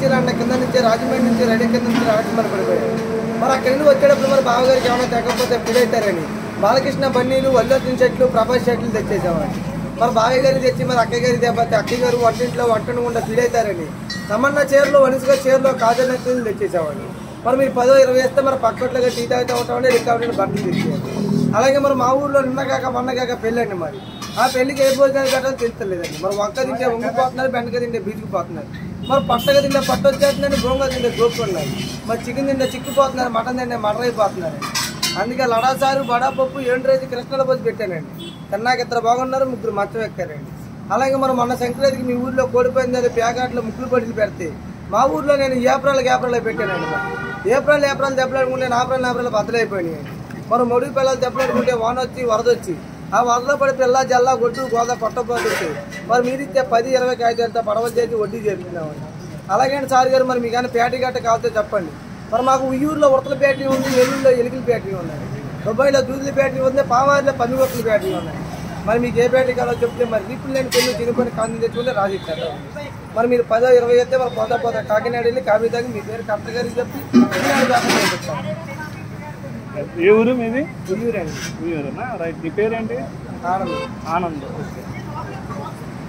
నుంచి రాండి కింద నుంచి రాజమండ్రి నుంచి రెడీ కింద నుంచి రాజమండ్రి పడిపోయారు. మరి అక్కడి నుండి వచ్చేటప్పుడు మరి బావగారికి ఏమైనా తెగకపోతే ఫీల్ అవుతారని బాలకృష్ణ బన్నీలు వల్లోతిన చెట్లు ప్రభాస్ చెట్లు తెచ్చేసామండి. మరి బావయ్య గారికి తెచ్చి మరి అక్కయ్య గారికి తెప్పతే అక్కయ్య గారు వంటింట్లో వంటను కూడా ఫీల్ అవుతారని తమన్నా చీరలో వనిసుగా చీరలో కాజనెత్తులు తెచ్చేసామండి. మరి మీరు 10-20 వేస్తే మరి పక్కట్లుగా టీ తాగుతూ ఉంటామండి రికవరీ బట్టలు తెచ్చేయాలి. అలాగే మరి మా ఊళ్ళో నిన్నగాక మొన్నగాక పెళ్ళండి. మరి ఆ పెళ్లికి ఏ భోజనాలు పెట్టాలో తెలుస్తలేదండి. మరి వంక తింటే వంగిపోతున్నారు, బెండక తింటే బీజుకుపోతున్నారు. మరి పట్టగా తింటే పట్టు వచ్చేస్తుందండి, గోంగ తింటే గోపుకున్నారు. మరి చికెన్ తింటే చిక్కుపోతున్నారు, మటన్ తింటే మటన్ అయిపోతున్నారండి. అందుకే లడాసారు బడాపప్పు 7 రోజు కృష్ణలో పోసి పెట్టానండి. తిన్నాక 2 బాగున్నారు, 3 మంచం ఎక్కారండి. అలాగే మనం మొన్న సంక్రాంతికి మీ ఊళ్ళో కోడిపోయింది అది పేకాట్లో ముక్కులు పడిలు పెడితే మా ఊర్లో నేను ఏప్రిల్ పెట్టానండి. మరి ఏప్రిల్ దెబ్బలాడుకుంటే నాప్రాలు బద్దలైపోయినాయి. మరి మొడుగు పిల్లలు దెబ్బలాడుకుంటే వాన వచ్చి వరద వచ్చి ఆ వరదలో పడి పిల్ల జల్లా గొడ్డు గోదా కొట్టపోతే మరి మీరు ఇచ్చే 10-20 కాగితాలతో పడవలు చేసి వడ్డీ చేస్తున్నామండి. అలాగే సార్ గారు మరి మీకు కానీ పేటీ గట్ట కావాలో చెప్పండి. మరి మాకు ఉయ్యూరులో ఉడతల పేటరీ ఉంది, ఏలూరులో ఎలికల పేటరీ ఉన్నాయి, దుబాయ్లో దూదుల పేటరీ ఉంది, పామారిలో పందిగొట్టల పేటరీ ఉన్నాయి. మరి మీకు ఏ పేటరీ కావాలో చెప్తే మరి రీపులు లేని పెళ్ళి తినుకొని కాంతి తెచ్చుకుంటే రాసిస్తారు. మరి మీరు 10-20 అయితే మరి పోతా కాకినాడ వెళ్ళి కాఫీ తాగి మీ పేరు కరెక్ట్ గారికి చెప్పి ఏ ఊరు మీది? ఉయ్యూరండి. ఉయ్యూరేనా? రైట్. మీ పేరేంటి? ఆనంద్. ఆనంద్. ఓకే.